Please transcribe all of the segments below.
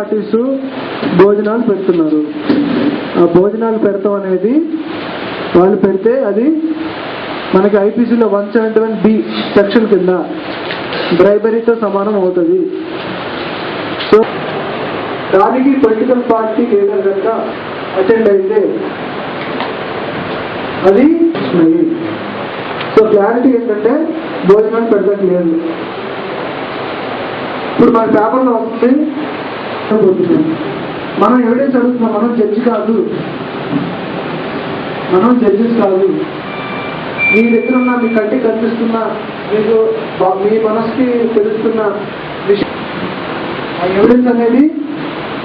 Parties భోజనాలు పెడుతున్నారు. ఆ భోజనాలు పెడతాం అనేది వాళ్ళు పెడితే అది మనకి ఐపీసీలో 171B సెక్షన్ కింద బ్రైబరీతో సమానం అవుతుంది. సో దానికి పొలిటికల్ పార్టీ లీడర్ కనుక అటెండ్ అయితే అది సో క్లారిటీ ఏంటంటే భోజనాలు పెడతాం లేదు. ఇప్పుడు మన పేపర్లో వస్తుంది, మనం ఎవిడెన్స్ అడుగుతున్నాం. మనం జడ్జి కాదు, మనం జడ్జెస్ కాదు. మీ దగ్గర ఉన్న మీ కంటికి కనిపిస్తున్న మీకు మీ మనసుకి తెలుస్తున్న విషయం ఆ ఎవిడెన్స్ అనేది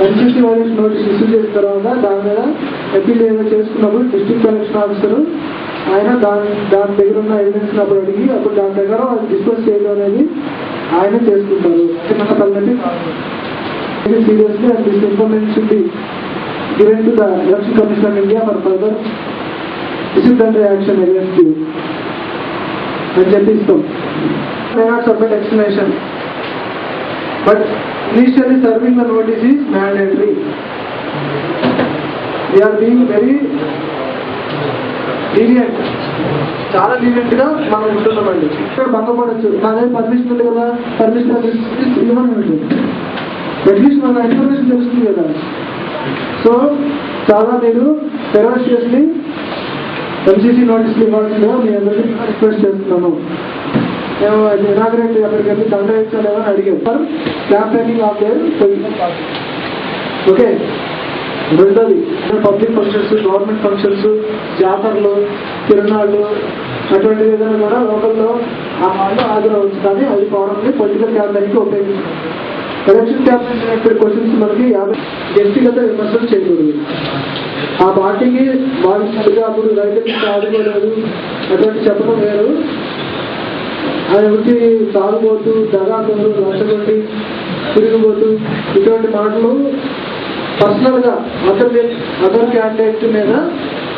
ఎన్సీసీ వైలెన్స్ నోటీస్ ఇష్యూ చేసిన తర్వాత దాని మీద అప్పీల్ ఏదో చేసుకున్నప్పుడు డిస్ట్రిక్ట్ ఎలక్షన్ ఆఫీసర్ ఆయన దాని దగ్గర ఉన్న ఎవిడెన్స్ అప్పుడు అడిగి అప్పుడు దాని దగ్గర డిస్కస్ చేయడం అనేది ఆయన చేసుకుంటారు. మన తల్లి seriously and this information should be given to the Election Commission of India for further disciplinary action against you. And Japistam may not submit explanation, but initially serving the notice is mandatory. We are being very lenient. చాలా lenient గా మనం ఉంటున్నామండి. ఇక్కడ బంగపడచ్చు, నాదే permission ఉంది కదా, permission ఇవ్వమండి, at least మన information తెలుస్తుంది కదా. సో చాలా నేను ఫెరోషియస్లీ ఎంసీసీ నోటీసులు ఇవ్వాల్సిందిగా మీ అందరికీ రిక్వెస్ట్ చేస్తున్నాను. మేము ఇనాగ్రేట్ అక్కడికి వెళ్ళి దండయించాలేమని అడిగాం for campaigning of their position. Okay, రెండోది పబ్లిక్ ఫంక్షన్స్, గవర్నమెంట్ ఫంక్షన్స్, జాతరలు, తిరునాళ్ళు అటువంటివి ఏదైనా కూడా లోకల్లో ఆ వాళ్ళు హాజరవచ్చు. కానీ అది పవర్ పొలిటికల్ క్యాంపెయిన్కి ఉపయోగించారు. ఎలక్షన్ క్యాంపెయిన్ రిలేటెడ్ క్వశ్చన్స్ మనకి వ్యక్తిగత విమర్శలు చేయకూడదు. ఆ పార్టీకి భావించినట్టుగా అప్పుడు రైతులకు ఆదుకోలేదు అటువంటి చెప్పడం వేరు. ఆయన వచ్చి తాగుబోతూ, దగాతోడు, లక్షగొట్టి, తిరిగిపోతూ ఇటువంటి మాటలు పర్సనల్ గా అదర్ క్యాండిడేట్ మీద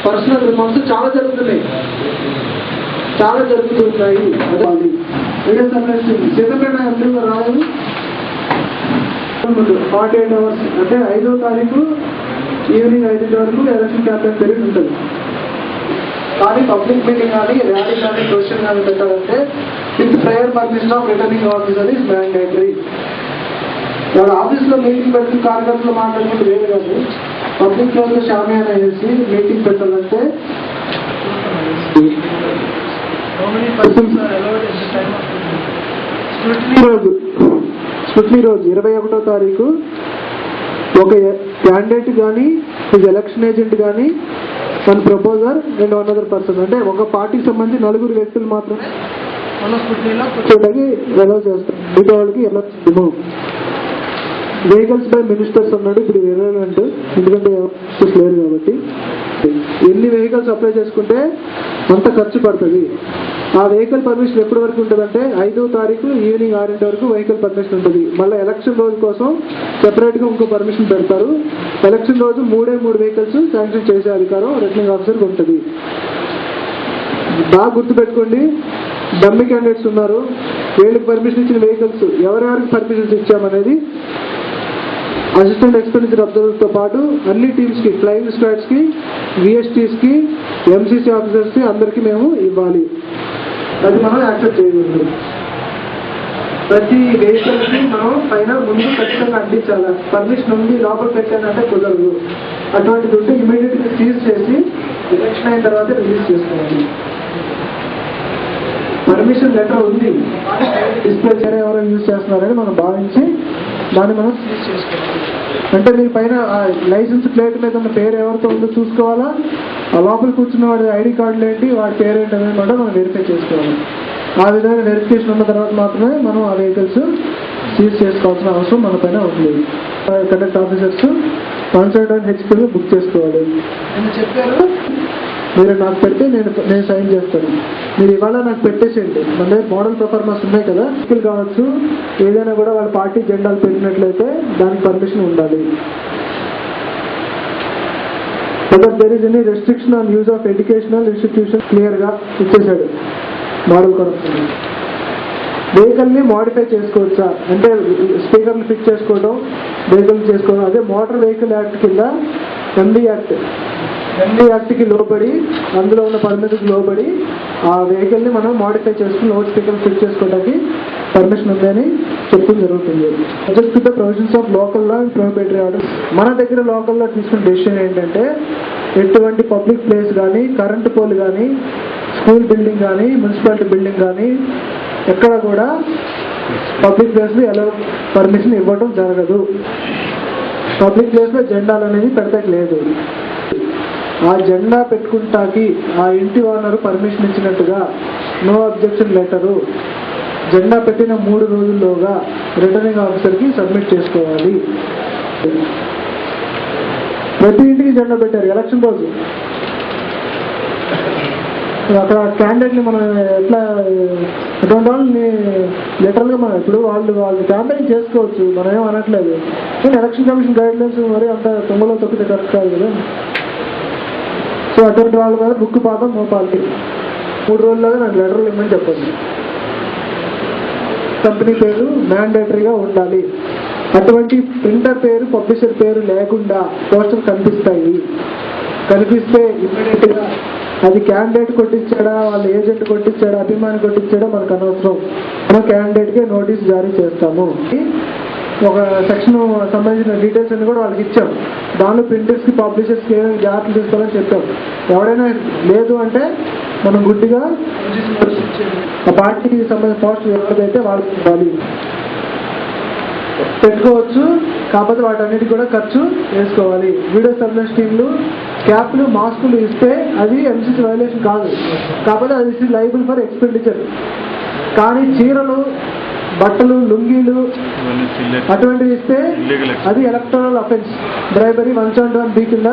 పర్సనల్ రిమార్క్స్ చాలా జరుగుతున్నాయి. అదే సీతపేట ఎంపీ రాలేదు 48 hours అంటే 5వ తారీఖు ఈవినింగ్ 5 వరకు ఎలక్షన్ క్యాంపెయిన్ పీరియడ్ ఉంటుంది. కానీ పబ్లిక్ మీటింగ్ కానీ ర్యాలీ కానీ క్వశ్చన్ కానీ పెట్టాలంటే with prior permission of returning officer is mandatory. వాళ్ళ ఆఫీస్లో మీటింగ్ పెట్టి కార్యకర్తలు మాట్లాడుకుంటూ వేరు కాదు. పబ్లిక్ ప్లేస్లో షామియానా వేసి మీటింగ్ పెట్టాలంటే స్క్రూటినీ రోజు 21వ తారీఖు ఒక క్యాండిడేట్ కానీ ఎలక్షన్ ఏజెంట్ కానీ మన proposer and one other person అంటే ఒక పార్టీకి సంబంధించి 4 వ్యక్తులు మాత్రమే కూర్చోడానికి అలౌ చేస్తారు. మిగతా వాళ్ళకి ఎలా వెహికల్స్ బై మినిస్టర్స్ అన్నాడు. ఇప్పుడు ఇర్రెలెవెంట్, ఎందుకంటే లేరు కాబట్టి. ఎన్ని వెహికల్స్ అప్లై చేసుకుంటే అంత ఖర్చు పడుతుంది. ఆ వెహికల్ పర్మిషన్ ఎప్పటి వరకు ఉంటుందంటే 5వ తారీఖు ఈవినింగ్ 6 వరకు వెహికల్ పర్మిషన్ ఉంటుంది. మళ్ళీ ఎలక్షన్ రోజు కోసం సెపరేట్గా ఇంకో పర్మిషన్ పెడతారు. ఎలక్షన్ రోజు 3 వెహికల్స్ శాంక్షన్ చేసే అధికారం రిటర్నింగ్ ఆఫీసర్కి ఉంటుంది. బాగా గుర్తుపెట్టుకోండి, డమ్మీ క్యాండిడేట్స్ ఉన్నారు. వీళ్ళకి పర్మిషన్ ఇచ్చిన వెహికల్స్ ఎవరెవరికి పర్మిషన్స్ ఇచ్చామనేది అసిస్టెంట్ ఎక్స్పెండిచర్ అబ్జర్వర్తో పాటు అన్ని టీమ్స్కి, ఫ్లయింగ్ స్క్వాడ్స్కి, విఎస్టీస్కి, ఎంసీసీ ఆఫీసర్స్కి అందరికీ మేము ఇవ్వాలి. అది మనం యాక్సెప్ట్ చేయకూడదు. ప్రతి వెహికల్కి మనం పైన ముందు ఖచ్చితంగా అందించాలి. పర్మిషన్ ఉంది లోపల పెట్టానంటే కుదరదు. అటువంటిది ఉంటే ఇమీడియట్గా సీజ్ చేసి ఎలక్షన్ అయిన తర్వాత రిలీజ్ చేసుకోవాలి. పర్మిషన్ లెటర్ ఉంది, డిస్ప్లే చేయడం ఎవరైనా యూజ్ చేస్తున్నారని మనం భావించి దాన్ని మనం సీజ్ చేసుకోవాలి. అంటే మీ పైన లైసెన్స్ ప్లేట్ మీద ఉన్న పేరు ఎవరితో ఉందో చూసుకోవాలా, ఆ లోపల కూర్చున్న వాడి ఐడి కార్డులు ఏంటి, వాడి పేరు ఏంటి అనేది కూడా మనం వెరిఫై చేసుకోవాలి. ఆ విధంగా వెరిఫికేషన్ ఉన్న తర్వాత మాత్రమే మనం ఆ వెహికల్స్ సీజ్ చేసుకోవాల్సిన అవసరం మన పైన ఉంది. కండక్ట్ ఆఫీసర్స్ 171 HP బుక్ చేసుకోవాలి. నేను చెప్పారు, మీరు నాకు పెడితే నేను సైన్ చేస్తాను. మీరు ఇవాళ నాకు పెట్టేసేయండి. మన దగ్గర మోడల్ పెర్ఫార్మెన్స్ ఉన్నాయి కదా, స్కిల్ కావచ్చు, ఏదైనా కూడా వాళ్ళ పార్టీ జెండాలు పెట్టినట్లయితే దానికి పర్మిషన్ ఉండాలి. But there is any restriction on use of educational institution క్లియర్గా ఇచ్చేసాడు మోడల్ కరప్షన్. వెహికల్ని మాడిఫై చేసుకోవచ్చా అంటే స్పీకర్లు ఫిక్స్ చేసుకోవడం, వెహికల్ చేసుకోవడం. అదే మోటార్ వెహికల్ యాక్ట్ కింద ఎండి యాక్ట్కి లోబడి, అందులో ఉన్న పర్మిషన్కి లోబడి ఆ వెహికల్ని మనం మాడిఫై చేసుకుని లౌడ్ స్పీకర్ ఫిక్స్ చేసుకోవడానికి పర్మిషన్ ఉందని చెప్పడం జరుగుతుంది. Subject to the provisions of local law and prohibitory orders. మన దగ్గర లోకల్లో తీసుకున్న డెసిషన్ ఏంటంటే ఎటువంటి పబ్లిక్ ప్లేస్ కానీ, కరెంటు పోల్ కానీ, స్కూల్ బిల్డింగ్ కానీ, మున్సిపాలిటీ బిల్డింగ్ కానీ ఎక్కడ కూడా పబ్లిక్ ప్లేస్లో ఎలా పర్మిషన్ ఇవ్వడం జరగదు. పబ్లిక్ ప్లేస్లో జెండాలు అనేది పెట్టడానికి లేదు. ఆ జెండా పెట్టుకుంటాకి ఆ ఇంటి ఓనరు పర్మిషన్ ఇచ్చినట్టుగా నో అబ్జెక్షన్ లెటరు జెండా పెట్టిన 3 రోజుల్లోగా రిటర్నింగ్ ఆఫీసర్కి సబ్మిట్ చేసుకోవాలి. ప్రతి ఇంటికి జెండా పెట్టారు ఎలక్షన్ రోజు. అక్కడ క్యాండిడేట్ని మనం ఎట్లా అటువంటి వాళ్ళని లిటరల్గా మనం ఇప్పుడు వాళ్ళు క్యాంపెయిన్ చేసుకోవచ్చు, మనం ఏం అనట్లేదు. కానీ ఎలక్షన్ కమిషన్ గైడ్ లైన్స్ మరి అంత తొంగలో తొక్కితే కరెక్ట్ కాదు కదా. సో అటువంటి వాళ్ళ మీద బుక్ పాదం మోపాలి. 3 రోజుల్లోగా నాకు లెటర్లు ఇవ్వమని చెప్పండి. కంపెనీ పేరు మ్యాండేటరీగా ఉండాలి. అటువంటి ప్రింటర్ పేరు, పబ్లిషర్ పేరు లేకుండా పోస్టర్ కనిపిస్తే ఇమ్మీడియట్గా అది క్యాండిడేట్ కొట్టించాడా, వాళ్ళ ఏజెంట్ కొట్టించాడా, అభిమాని కొట్టించాడా మనకు అనవసరం. మనం క్యాండిడేట్కే నోటీస్ జారీ చేస్తాము. ఒక సెక్షన్ సంబంధించిన డీటెయిల్స్ అన్ని కూడా వాళ్ళకి ఇచ్చాం. దానిలో ప్రింటర్స్కి, పబ్లిషర్స్కి ఏమైనా జాగ్రత్తలు తీసుకోవాలని చెప్పాం. ఎవరైనా లేదు అంటే మనం గుడ్డిగా ఆ పార్టీకి సంబంధించిన పోస్టర్ ఎవరిదైతే వాళ్ళకి ఇవ్వాలి పెట్టుకోవచ్చు. కాకపోతే వాటన్నిటికి కూడా ఖర్చు వేసుకోవాలి. వీడియో సర్వేలెన్స్ టీంలు క్యాప్లు, మాస్కులు ఇస్తే అది ఎంసీసీ వైలేషన్ కాదు. కాకపోతే అది ఇస్ లైబుల్ ఫర్ ఎక్స్పెండిచర్. కానీ చీరలు, బట్టలు, లుంగీలు అటువంటివి ఇస్తే అది ఎలక్టోరల్ అఫెన్స్. బ్రైబరీ 171B కింద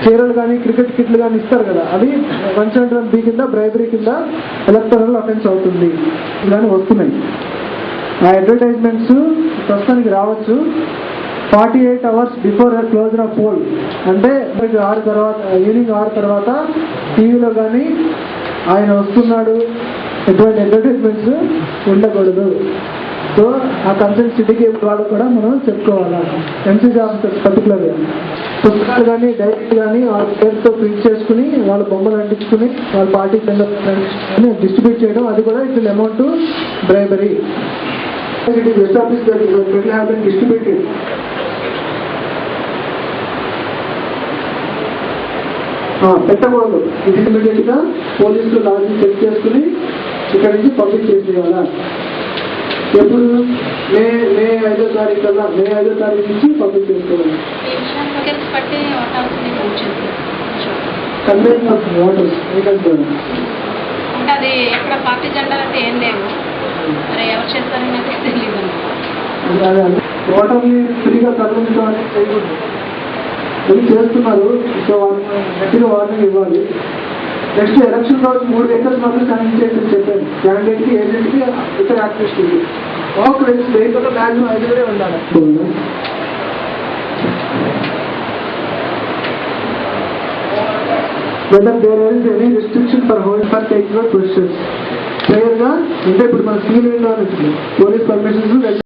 చీరలు కానీ, క్రికెట్ కిట్లు కానీ ఇస్తారు కదా, అది 171B కింద బ్రైబరీ కింద ఎలక్టోరల్ అఫెన్స్ అవుతుంది. ఇలానే వస్తున్నాయి. ఆ అడ్వర్టైజ్మెంట్స్ ప్రస్తుతానికి రావచ్చు 48 hours before closure of poll. అంటే ఈవినింగ్ 6 తర్వాత టీవీలో కానీ ఆయన వస్తున్నాడు ఎటువంటి అడ్వర్టైజ్మెంట్స్ ఉండకూడదు. సో ఆ కన్సల్ట్ సిటీకి వాళ్ళు కూడా మనం చెప్పుకోవాలి. ఎంసీసీ ఆఫీసర్స్ పర్టికులర్గా పుస్తకాలు కానీ, డైరీ కానీ వాళ్ళ పేరుతో ప్రింట్ చేసుకుని, వాళ్ళ బొమ్మలు అంటించుకుని, వాళ్ళ పార్టీ డిస్ట్రిబ్యూట్ చేయడం, అది కూడా it will amount to bribery. It is established that it will have been distributed. పెట్టకూడదు. ఇది ఇమీడియట్గా పోలీసులు లాడ్జి చెక్ చేసుకుని ఇక్కడ నుంచి పబ్లిక్ చేసేయాల. ఎప్పుడు మే 5వ తారీఖు కల్లా, మే 5వ తారీఖు నుంచి పబ్లిక్ చేసుకోవాలి. కన్వెన్స్ ఆఫ్ వాటర్స్ ఏంటంటే అది ఎక్కడ పార్టీ జెండాలు అంటే ఏం లేవు. మరి ఎవరు చేస్తారని అయితే తెలియదు. వాటర్ని ఫ్రీగా తరలించడం అనేది చేయకూడదు. ఇది చేస్తున్నారు. సో గట్టిగా వార్నింగ్ ఇవ్వాలి. నెక్స్ట్ ఎలక్షన్ రోజు 3 వెహికల్స్ మాత్రం కనెక్ట్ చేసి చెప్పాను. క్యాండిడేట్కి, ఏజెంట్కి, ఇతర యాక్టివిస్ట్కి. ఒక వెహికల్ మ్యాక్సిమం 5 ఉండాలి. whether there is any restriction for holding for taking out questions. క్లియర్గా అంటే ఇప్పుడు మన సివిల్ పోలీస్ పర్మిషన్స్